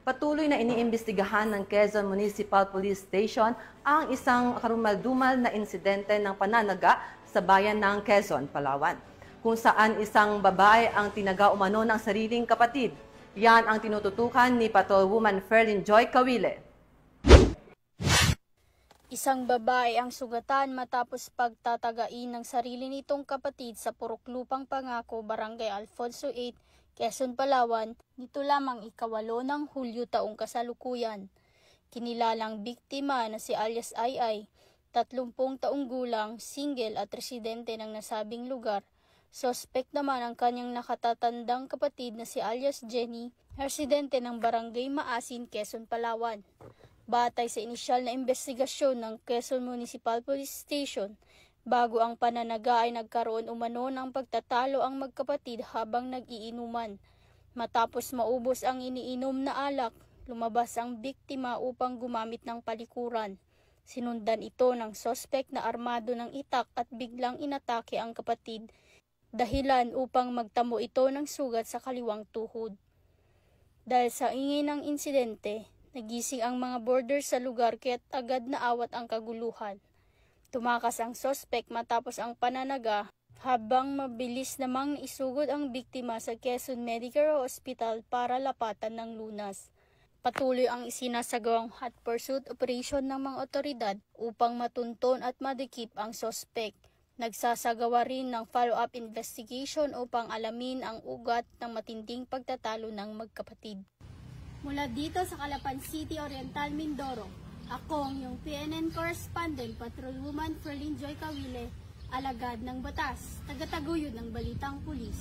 Patuloy na iniimbestigahan ng Quezon Municipal Police Station ang isang karumaldumal na insidente ng pananaga sa bayan ng Quezon, Palawan, kung saan isang babae ang tinaga umano ng sariling kapatid. Yan ang tinututukan ni Patrolwoman Ferlyn Joy Cawile. Isang babae ang sugatan matapos pagtatagain ng sarili nitong kapatid sa Purok Lupang Pangako, Barangay Alfonso 8, Quezon, Palawan, nito lamang ika-8 ng Hulyo taong kasalukuyan. Kinilalang biktima na si alias Ay, 30 taong gulang, single at residente ng nasabing lugar. Suspect naman ang kanyang nakatatandang kapatid na si alias Jenny, residente ng Barangay Maasin, Quezon, Palawan. Batay sa inisyal na investigasyon ng Quezon Municipal Police Station, bago ang pananaga ay nagkaroon umano ng pagtatalo ang magkapatid habang nag-iinuman. Matapos maubos ang iniinom na alak, lumabas ang biktima upang gumamit ng palikuran. Sinundan ito ng suspect na armado ng itak at biglang inatake ang kapatid, dahilan upang magtamo ito ng sugat sa kaliwang tuhod. Dahil sa ingay ng insidente, nagising ang mga boarders sa lugar kaya't agad na awat ang kaguluhan. Tumakas ang suspect matapos ang pananaga habang mabilis namang isugod ang biktima sa Quezon Medical Hospital para lapatan ng lunas. Patuloy ang isinasagawang hot pursuit operation ng mga otoridad upang matunton at madikip ang suspect. Nagsasagawa rin ng follow-up investigation upang alamin ang ugat ng matinding pagtatalo ng magkapatid. Mula dito sa Calapan City, Oriental, Mindoro, ako ang iyong PNN correspondent, Patrolwoman Ferlyn Joy Cawile, alagad ng batas, tagataguyod ng balitang pulis.